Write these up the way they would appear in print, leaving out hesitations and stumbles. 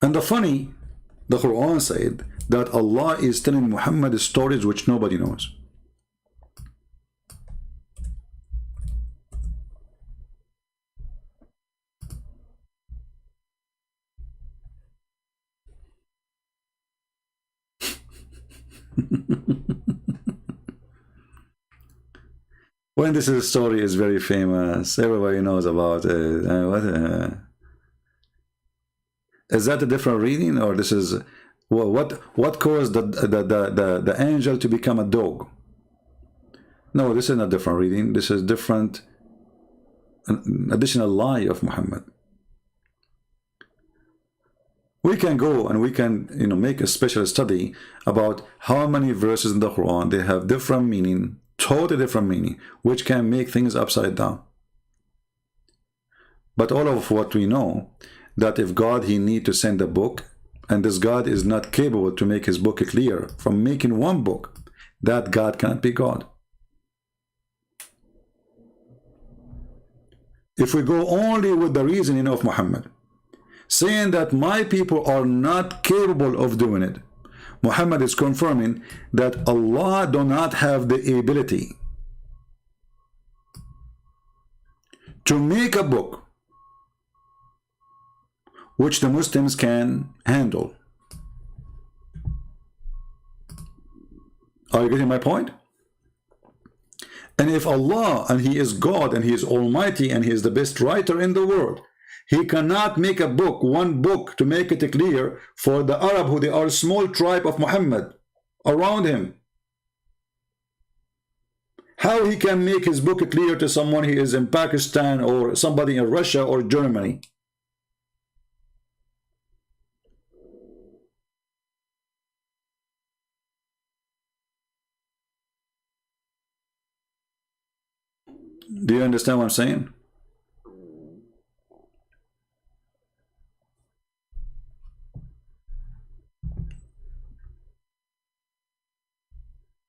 And the Quran said that Allah is telling Muhammad stories which nobody knows. When this story is very famous, everybody knows about it. Is that a different reading, or this is what caused the angel to become a dog? No, this is not different reading. This is different, an additional lie of Muhammad. We can go and we can, make a special study about how many verses in the Quran they have different meaning, totally different meaning, which can make things upside down. But all of what we know, that if God, he need to send a book, and this God is not capable to make his book clear from making one book, that God can't be God. If we go only with the reasoning of Muhammad, saying that my people are not capable of doing it, Muhammad is confirming that Allah do not have the ability to make a book which the Muslims can handle. Are you getting my point? And if Allah, and he is God, and he is almighty, and he is the best writer in the world, he cannot make a book, one book, to make it clear for the Arab, who they are a small tribe of Muhammad around him. How he can make his book clear to someone who is in Pakistan, or somebody in Russia or Germany? Do you understand what I'm saying?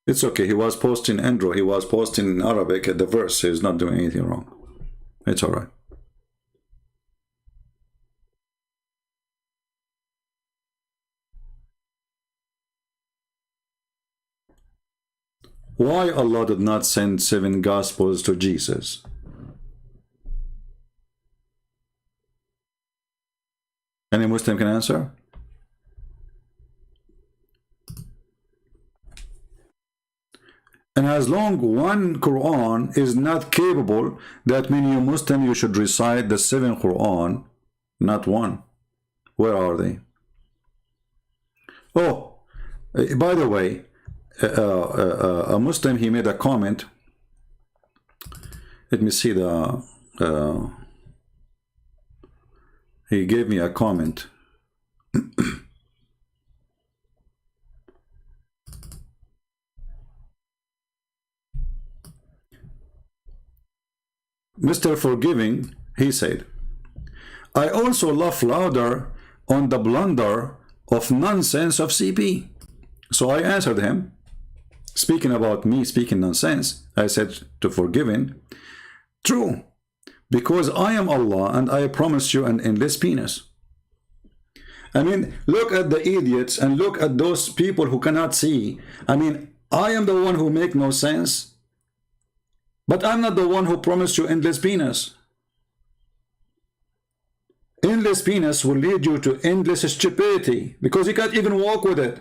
It's okay. He was posting Andrew. He was posting in Arabic at the verse. He's not doing anything wrong. It's all right. Why Allah did not send 7 Gospels to Jesus? Any Muslim can answer? And as long one Quran is not capable, that means you Muslim, you should recite the 7 Quran, not one. Where are they? Oh, by the way, a Muslim, he made a comment. Let me see he gave me a comment. Mr. Forgiving, he said, I also laugh louder on the blunder of nonsense of CP. So I answered him, speaking about me speaking nonsense, I said to Forgiving, true, because I am Allah and I promise you an endless penis. I mean, look at the idiots and look at those people who cannot see. I mean, I am the one who make no sense, but I'm not the one who promised you endless penis. Endless penis will lead you to endless stupidity because you can't even walk with it.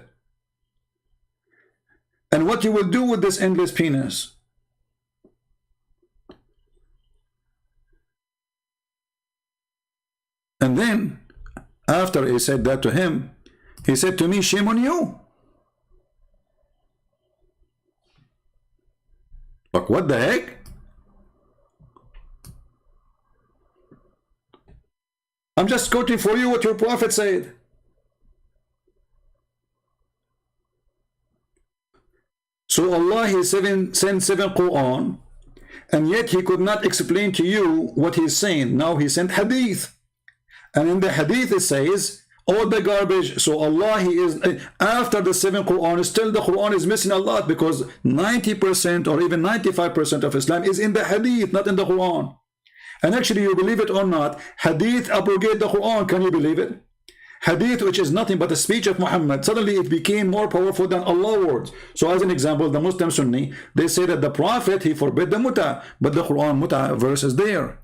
And what you will do with this endless penis? And then, after he said that to him, he said to me, shame on you. Like, what the heck? I'm just quoting for you what your prophet said. So Allah, he sent 7 Quran, and yet he could not explain to you what he's saying. Now he sent hadith. And in the hadith it says, all the garbage. So Allah, he is, after the 7 Quran, still the Quran is missing a lot, because 90% or even 95% of Islam is in the hadith, not in the Quran. And actually, you believe it or not, hadith abrogate the Quran. Can you believe it? Hadith, which is nothing but a speech of Muhammad, suddenly it became more powerful than Allah's words. So as an example, the Muslim Sunni, they say that the Prophet, he forbid the muta, but the Quran muta verse is there.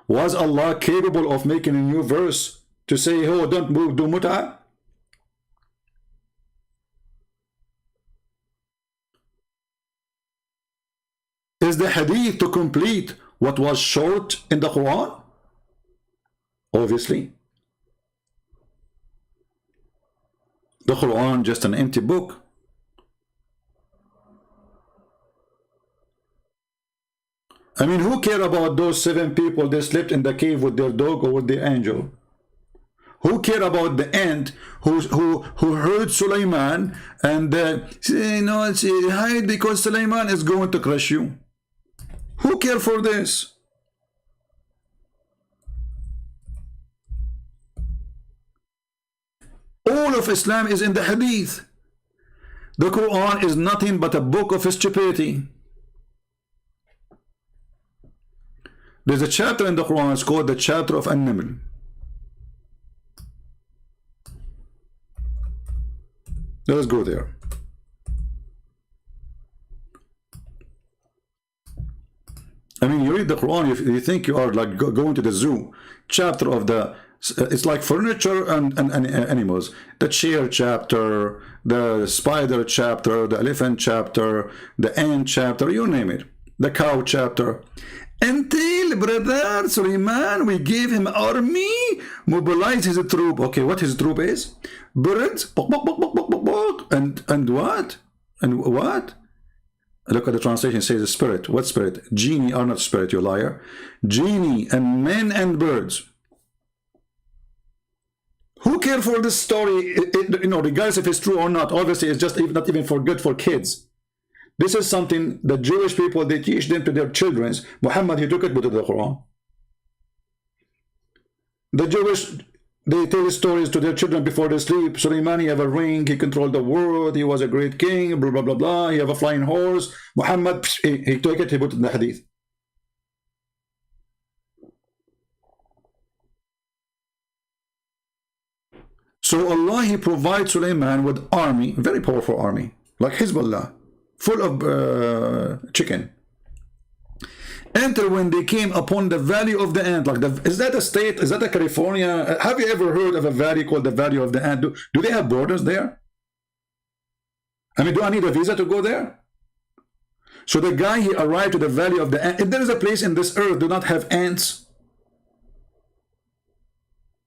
Was Allah capable of making a new verse to say, oh, don't do muta? Is the hadith to complete what was short in the Quran? Obviously. The Quran just an empty book. I mean, who care about those 7 people that slept in the cave with their dog or with the angel? Who care about the ant who heard Sulaiman and hide because Sulaiman is going to crush you? Who care for this? All of Islam is in the hadith. The Quran is nothing but a book of stupidity. There's a chapter in the Quran, it's called the chapter of An-Naml. Let us go there. I mean, you read the Quran, you think you are like going to the zoo. Chapter of the, it's like furniture and animals. The chair chapter, the spider chapter, the elephant chapter, the ant chapter, you name it. The cow chapter. Until brother Sulaiman, we gave him army, mobilize his troop. Okay, what his troop is? Birds, and what? And what? Look at the translation, it says spirit. What spirit? Genie are not spirit, you liar. Genie and men and birds. Who care for this story? Regardless if it's true or not. Obviously, it's just not even for good for kids. This is something the Jewish people, they teach them to their children. Muhammad, he took it to the Quran. The Jewish, they tell stories to their children before they sleep. Sulaiman, he have a ring, he controlled the world, he was a great king, blah, blah, blah, blah. He have a flying horse. Muhammad, he took it, he put it in the hadith. So Allah, he provides Sulaiman with army, very powerful army, like Hezbollah, full of chicken. Enter when they came upon the valley of the ant. Like is that a state? Is that a California? Have you ever heard of a valley called the Valley of the Ant? Do they have borders there? I mean, do I need a visa to go there? So the guy, he arrived to the Valley of the Ant. If there is a place in this earth do not have ants.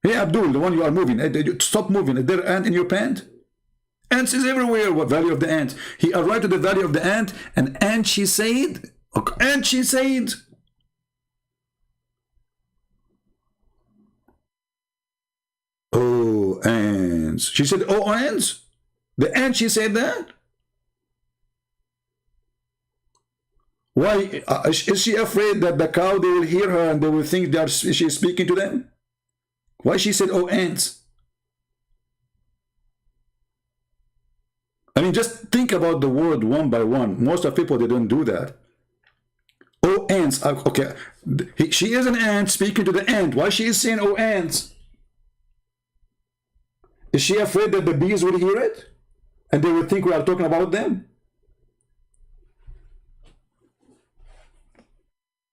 Hey Abdul, the one you are moving, stop moving. Is there an ant in your pant? Ants is everywhere. What Valley of the Ant? He arrived to the Valley of the Ant, and she said, and she said, oh, ants. She said, oh, ants? The ant, she said that? Why? Is she afraid that the cow, they will hear her and they will think that she is speaking to them? Why she said, oh, ants? I mean, just think about the word one by one. Most of people, they don't do that. Oh, ants. Okay, she is an ant speaking to the ant. Why she is saying, oh, ants? Is she afraid that the bees will hear it? And they will think we are talking about them?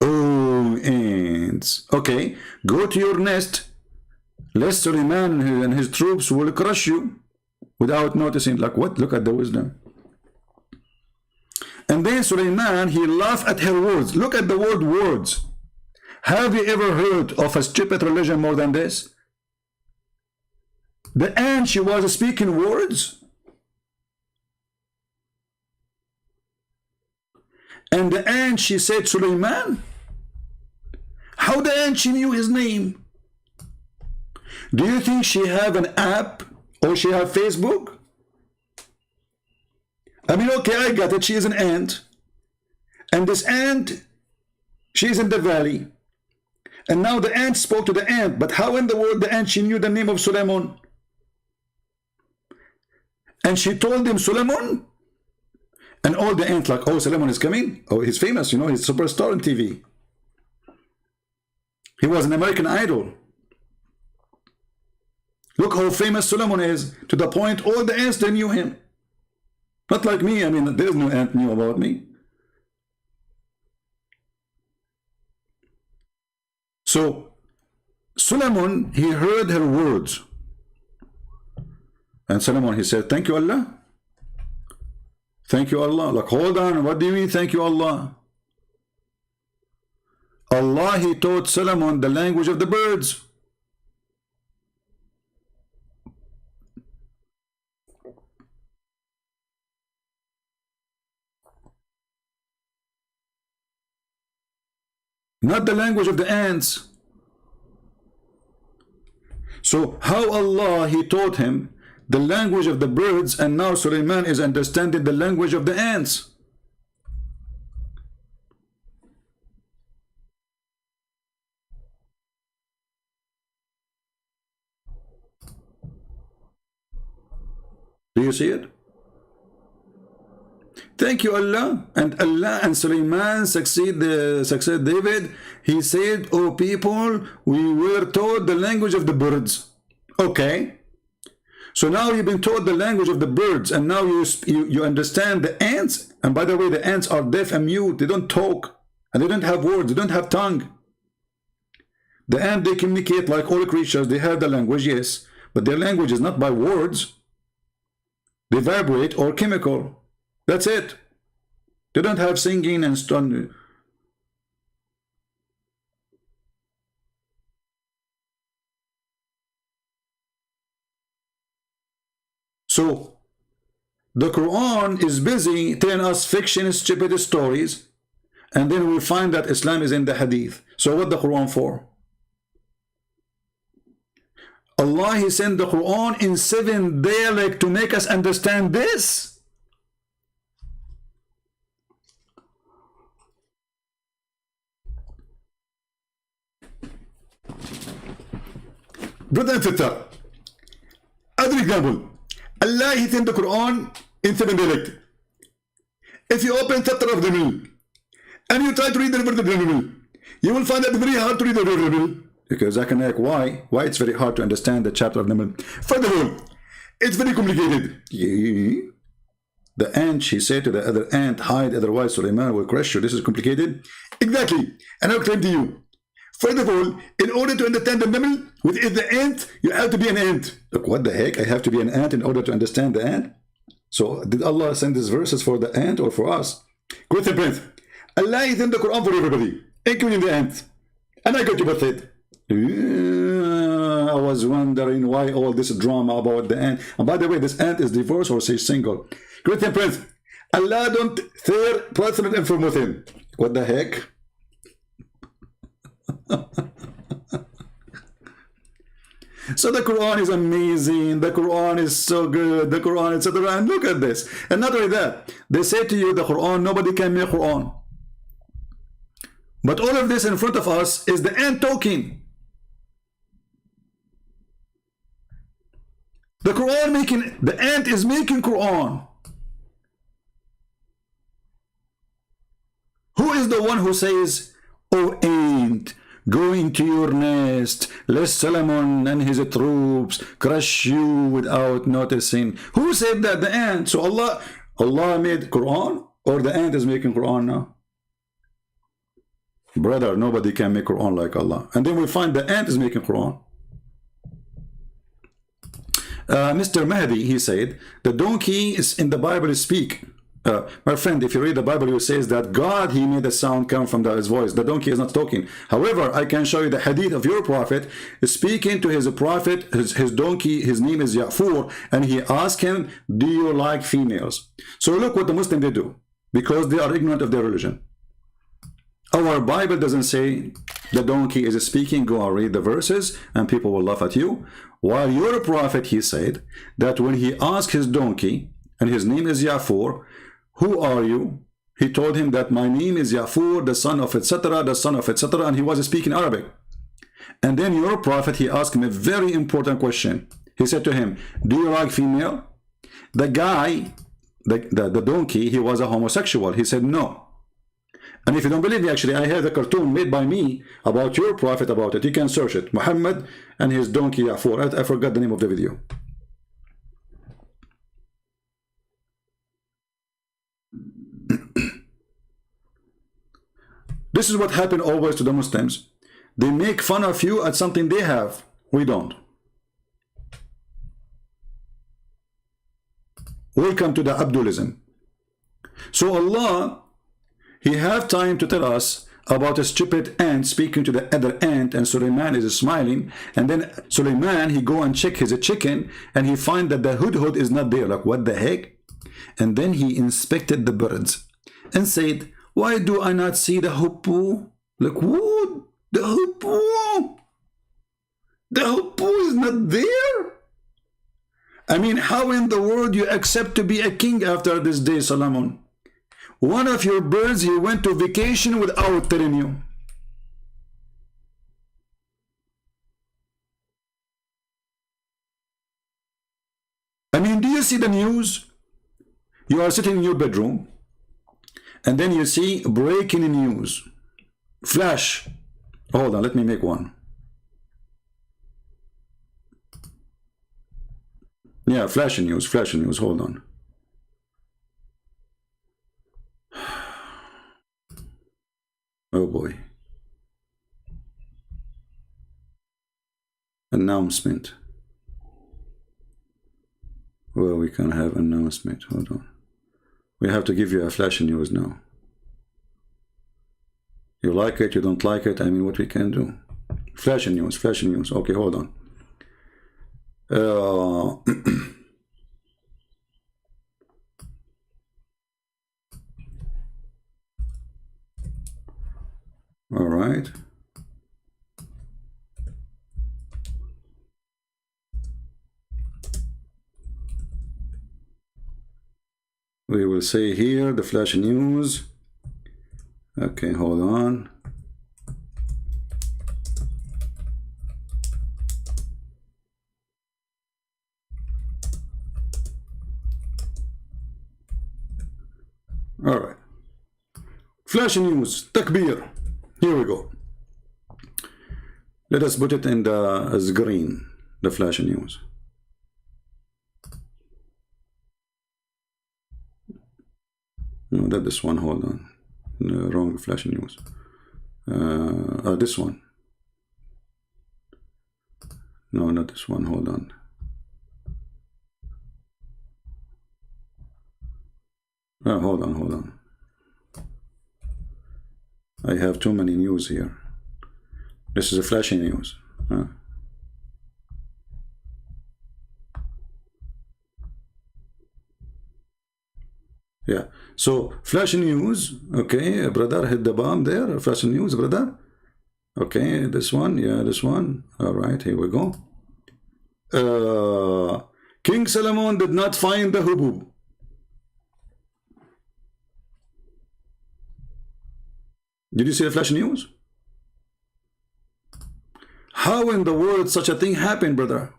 Oh, ants. Okay, go to your nest. Lest Sulaiman and his troops will crush you without noticing. Like what? Look at the wisdom. And then Sulaiman, he laughed at her words. Look at the word words. Have you ever heard of a stupid religion more than this? The ant, she was speaking words. And the ant, she said Sulaiman. How the ant, she knew his name? Do you think she have an app or she have Facebook? I mean, okay, I got it. She is an ant. And this ant, she's in the valley. And now the ant spoke to the ant. But how in the world the ant, she knew the name of Suleiman? And she told him, Suleiman? And all the ants like, oh, Suleiman is coming? Oh, he's famous, you know, he's a superstar on TV. He was an American Idol. Look how famous Solomon is, to the point all the ants, they knew him. Not like me, I mean, there is no ant knew about me. So, Solomon, he heard her words. And Solomon, he said, thank you, Allah. Thank you, Allah. Like, hold on, what do you mean, thank you, Allah? Allah, he taught Solomon the language of the birds. Not the language of the ants. So how Allah, he taught him the language of the birds, and now Sulaiman is understanding the language of the ants. Do you see it? Thank you, Allah. And Allah and Sulaiman succeed David. He said, oh people, we were taught the language of the birds. Okay. So now you've been taught the language of the birds, and now you understand the ants. And by the way, the ants are deaf and mute. They don't talk, and they don't have words. They don't have tongue. The ant, they communicate like all creatures. They have the language, yes. But their language is not by words. They vibrate or chemical. That's it. They don't have singing and stuff. So, the Quran is busy telling us fiction, stupid stories, and then we find that Islam is in the Hadith. So what the Quran for? Allah, he sent the Quran in 7 dialects to make us understand this. Brother and sister, other example, Allah, he sent the Quran in 7 dialects. If you open chapter of the Bible and you try to read the verse of the Bible, you will find it very hard to read the verse of the Bible. Because I can ask why it's very hard to understand the chapter of the Bible. First of all, it's very complicated. The ant, she said to the other ant, hide, otherwise Sulaiman will crush you. This is complicated. Exactly. And I'll claim to you. First of all, in order to understand the Bible, within the ant, you have to be an ant. Look, what the heck? I have to be an ant in order to understand the ant? So, did Allah send these verses for the ant or for us? Question, Prince. Allah sent the Quran for everybody, including the ant. And I got you both it. I was wondering why all this drama about the ant. And by the way, this ant is divorced or she's single. Question, Prince. Allah don't share personal information. What the heck? So the Quran is amazing, the Quran is so good, the Quran, etc. And look at this. And not only that, they say to you the Quran, nobody can make Quran. But all of this in front of us is the ant talking. The Quran making, the ant is making Quran. Who is the one who says, oh ant, go into your nest, lest Solomon and his troops crush you without noticing? Who said that? The ant. So Allah made Quran, or the ant is making Quran now? Brother, nobody can make Quran like Allah. And then we find the ant is making Quran. Mr. Mahdi, he said, the donkey is in the Bible speak. My friend, if you read the Bible, it says that God, he made the sound come from his voice. The donkey is not talking. However, I can show you the hadith of your prophet speaking to his prophet, his donkey, his name is Ya'fur, and he asked him, do you like females? So look what the Muslims they do, because they are ignorant of their religion. Our Bible doesn't say the donkey is speaking, go and read the verses, and people will laugh at you. While your prophet, he said that when he asked his donkey, and his name is Ya'fur, who are you? He told him that my name is Ya'fur, the son of etc., the son of etc., and he was speaking Arabic. And then your prophet, he asked him a very important question. He said to him, do you like female? The guy, the donkey, he was a homosexual. He said no. And if you don't believe me, actually, I have a cartoon made by me about your prophet about it. You can search it. Muhammad and his donkey Ya'fur. I forgot the name of the video. This is what happened always to the Muslims. They make fun of you at something they have. We don't. Welcome to the Abdulism. So Allah, He have time to tell us about a stupid ant speaking to the other ant, and Suleiman is smiling, and then Suleiman, he go and check his chicken, and he find that the hudhud is not there. Like, what the heck? And then he inspected the birds and said, why do I not see the hoopoe? Like, what? The hoopoe? The hoopoe is not there? I mean, how in the world you accept to be a king after this day, Solomon? One of your birds, he went to vacation without telling you. I mean, do you see the news? You are sitting in your bedroom, and then you see breaking news. Flash. Hold on, let me make one. Yeah, flashing news, hold on. Oh boy. Announcement. Well, we can have announcement, hold on. We have to give you a flashing news now. You like it, you don't like it, I mean, what we can do. Flashing news, okay, hold on. All right. We will say here the flash news. Okay, hold on. All right. Flash news, takbir. Here we go. Let us put it in the as green, the flash news. No, that this one, hold on. No, wrong flash news. This one. No, not this one, hold on. Hold on. I have too many news here. This is a flashing news. Yeah, so flashing news. Okay, brother, hit the bomb there. Flashing news, brother. Okay, this one. Yeah, this one. All right, here we go. King Solomon did not find the hoopoe. Did you see the flash news? How in the world such a thing happened, brother?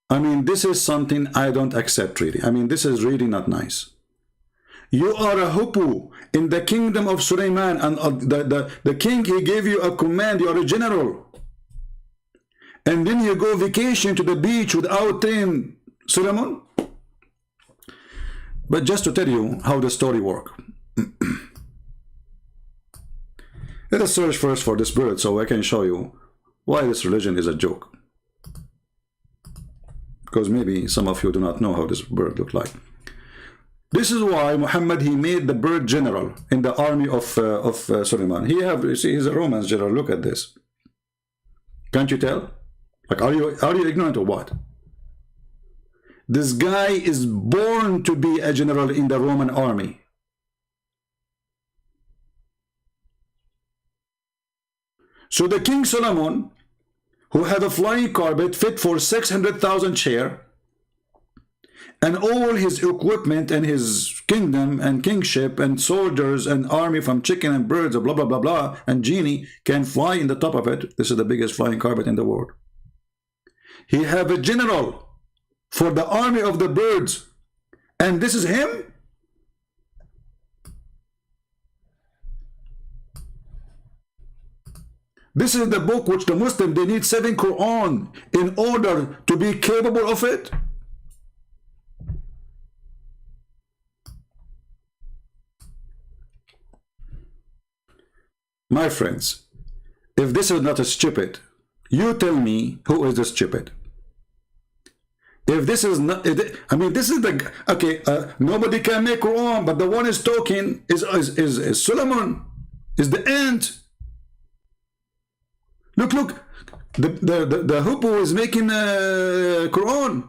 I mean, this is something I don't accept, really. I mean, this is really not nice. You are a hoopoe in the kingdom of Suleiman, and the king, he gave you a command, you are a general. And then you go vacation to the beach without telling Solomon. But just to tell you how the story works. Let us search first for this bird so I can show you why this religion is a joke. Because maybe some of you do not know how this bird looks like. This is why Muhammad, he made the bird general in the army of Suleiman. You see, he's a Roman general. Look at this. Can't you tell? Like, are you ignorant or what? This guy is born to be a general in the Roman army. So the King Solomon, who had a flying carpet fit for 600,000 chairs, and all his equipment and his kingdom and kingship and soldiers and army from chicken and birds and blah, blah, blah, blah, and genie can fly in the top of it. This is the biggest flying carpet in the world. He have a general for the army of the birds, and this is him? This is the book which the Muslim, they need 7 Quran in order to be capable of it. My friends, if this is not a stupid, you tell me who is the stupid. If this is not, I mean, this is the, okay, nobody can make Quran, but the one is talking is Solomon, is the ant. Look, the hoopoe is making Quran.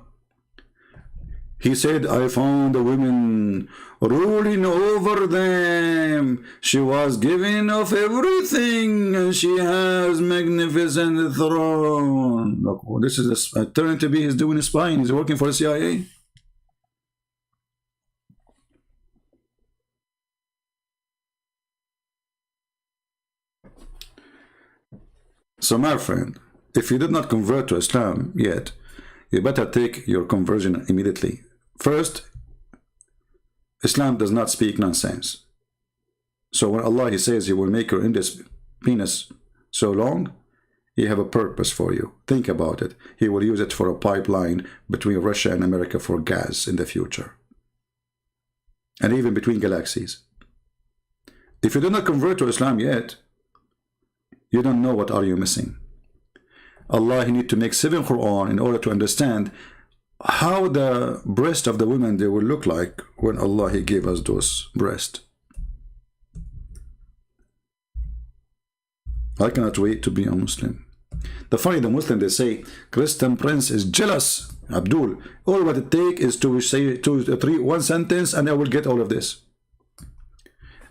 He said, I found the women ruling over them. She was given of everything, and she has magnificent throne. Look, this is turning to be, he's doing spying. He's working for the CIA. So my friend, if you did not convert to Islam yet, you better take your conversion immediately. First, Islam does not speak nonsense. So when Allah, He says He will make your index penis so long, He have a purpose for you. Think about it. He will use it for a pipeline between Russia and America for gas in the future. And even between galaxies. If you do not convert to Islam yet, you don't know what are you missing. Allah, He need to make 7 Quran in order to understand how the breast of the women they will look like when Allah, He gave us those breasts. I cannot wait to be a Muslim. The funny, the Muslim, they say, Christian Prince is jealous. Abdul, all what it take is to say 2, 3, 1 sentence and I will get all of this.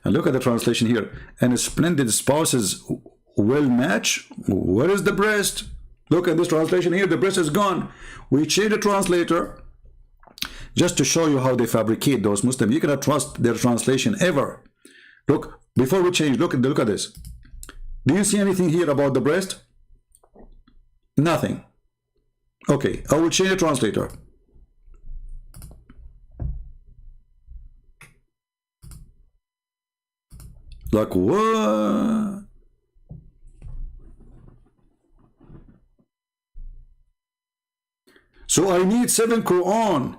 And look at the translation here. And splendid spouses will match. Where is the breast? Look at this translation here. The breast is gone. We change the translator just to show you how they fabricate those Muslims. You cannot trust their translation ever. Look, before we change, look at this. Do you see anything here about the breast? Nothing. Okay, I will change the translator. Like what? So I need 7 Quran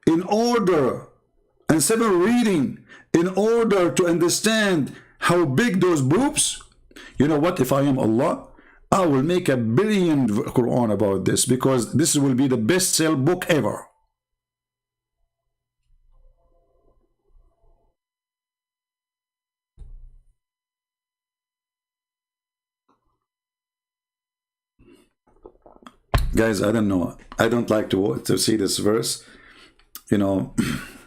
in order, and 7 reading in order to understand how big those boobs. You know what? If I am Allah, I will make 1 billion Quran about this, because this will be the best sell book ever. Guys, I don't know. I don't like to see this verse. You know,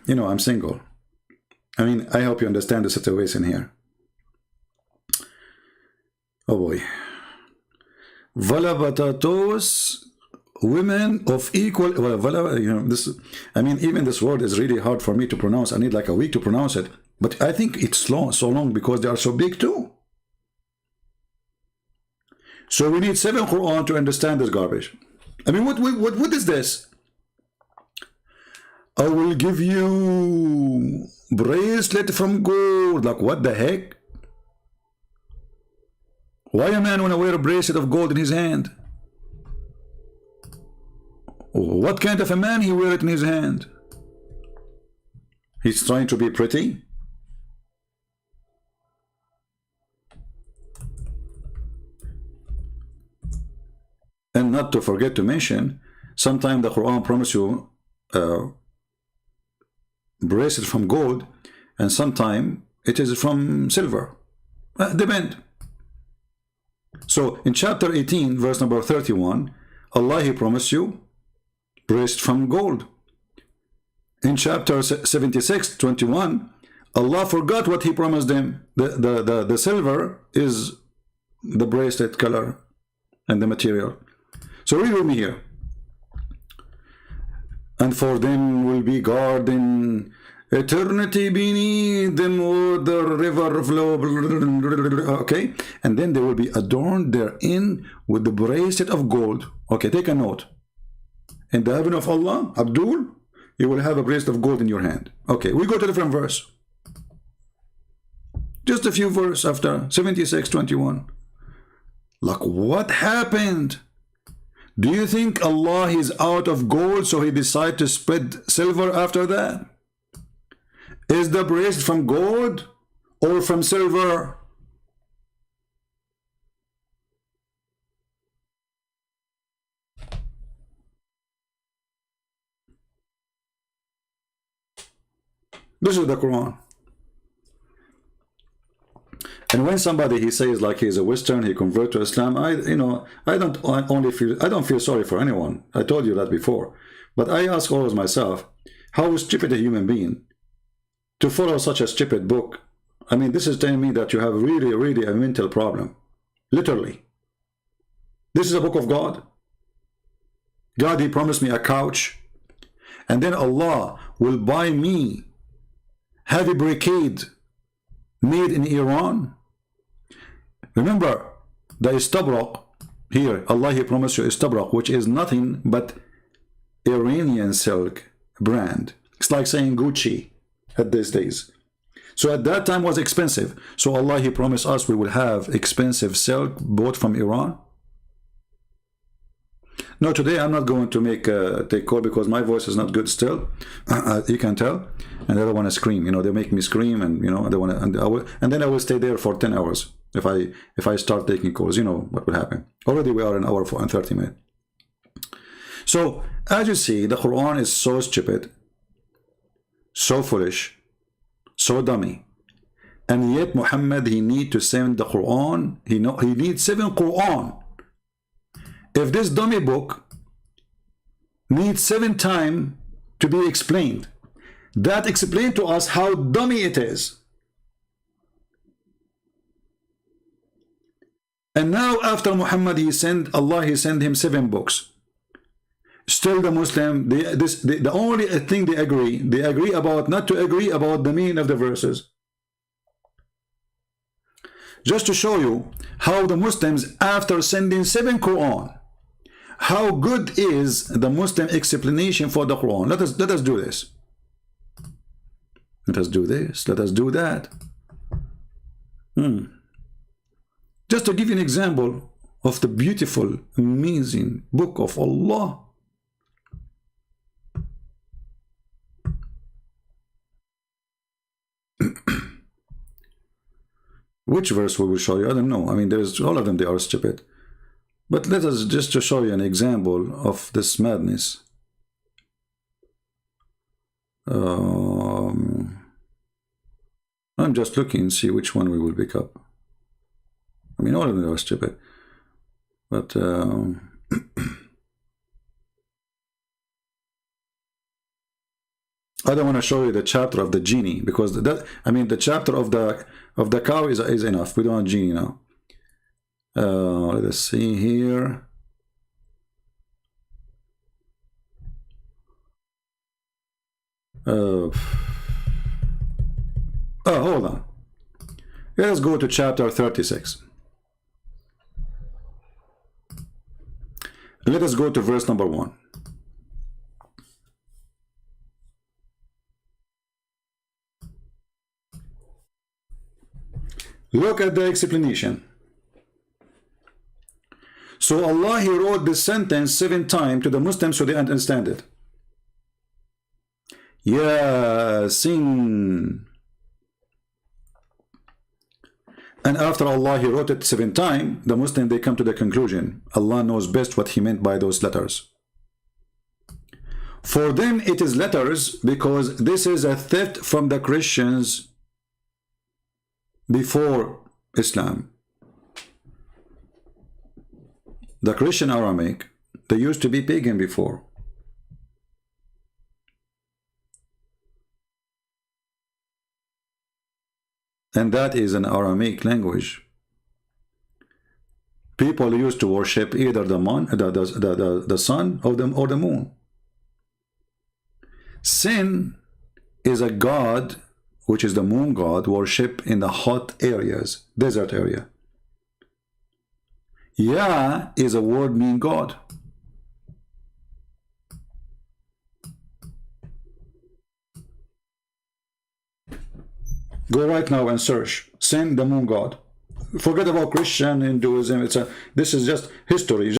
I'm single. I mean, I hope you understand the situation here. Oh boy. Valabatatos, women of equal, well, you know, this, I mean, even this word is really hard for me to pronounce. I need like a week to pronounce it. But I think it's so long because they are so big too. So we need 7 Quran to understand this garbage. I mean, what is this? I will give you bracelet from gold. Like, what the heck? Why a man want to wear a bracelet of gold in his hand? What kind of a man he wear it in his hand? He's trying to be pretty? And not to forget to mention, sometimes the Quran promises you bracelet from gold, and sometimes it is from silver. Depend. So in chapter 18, verse number 31, Allah, He promised you bracelet from gold. In chapter 76, 21, Allah forgot what He promised them. The silver is the bracelet color and the material. So read with me here. And for them will be garden, eternity beneath them, or the river flow. Okay, and then they will be adorned therein with the bracelet of gold. Okay, take a note. in the heaven of Allah, Abdul, you will have a bracelet of gold in your hand. Okay, we go to a different verse. Just a few verses after, 76:21. Look, what happened? Do you think Allah is out of gold, so he decided to spread silver after that? Is the bracelet from gold or from silver? This is the Quran. And when somebody, he says like he's a Western, he convert to Islam, I don't feel sorry for anyone. I told you that before. But I ask always myself, how stupid a human being to follow such a stupid book. I mean, this is telling me that you have really a mental problem. Literally. This is a book of God. God, he promised me a couch. And then Allah will buy me heavy brocade made in Iran. Remember, the istabraq here, Allah, he promised you istabraq, which is nothing but Iranian silk brand. It's like saying Gucci at these days. So at that time was expensive. So Allah, he promised us we will have expensive silk bought from Iran. No, today I'm not going to take call because my voice is not good still. You can tell. And I don't want to scream. You know, they make me scream, and you know, they want to, and then I will stay there for 10 hours if I start taking calls. You know what will happen. Already we are an hour and 30 minutes. So as you see, the Quran is so stupid, so foolish, so dummy, and yet Muhammad, he need to send the Quran. He needs 7 Quran. If this dummy book needs 7 times to be explained, that explains to us how dummy it is. And now after Muhammad, Allah sent him 7 books. Still the Muslim, the only thing they agree about, not to agree about the meaning of the verses. Just to show you how the Muslims, after sending 7 Quran, how good is the Muslim explanation for the Quran. Let us do this. Let us do this. Let us do that. Just to give you an example of the beautiful, amazing book of Allah. Which verse we will show you? I don't know. I mean, there's all of them, they are stupid. But let us just to show you an example of this madness. I'm just looking and see which one we will pick up. I mean, all of them are stupid. But I don't want to show you the chapter of the genie, because the chapter of the cow is enough. We don't want genie now. Let us see here. Hold on. Let us go to chapter 36. Let us go to verse number 1. Look at the explanation. So Allah, he wrote this sentence 7 times to the Muslims so they understand it. Yasin. And after Allah, he wrote it 7 times, the Muslim, they come to the conclusion, Allah knows best what he meant by those letters. For them, it is letters because this is a theft from the Christians before Islam. The Christian Aramaic, they used to be pagan before. And that is an Aramaic language. People used to worship either the sun or the moon. Sin is a god, which is the moon god, worship in the hot areas, desert area. Ya is a word meaning God. Go right now and search Sin the Moon God. Forget about Christian, Hinduism. This is just history.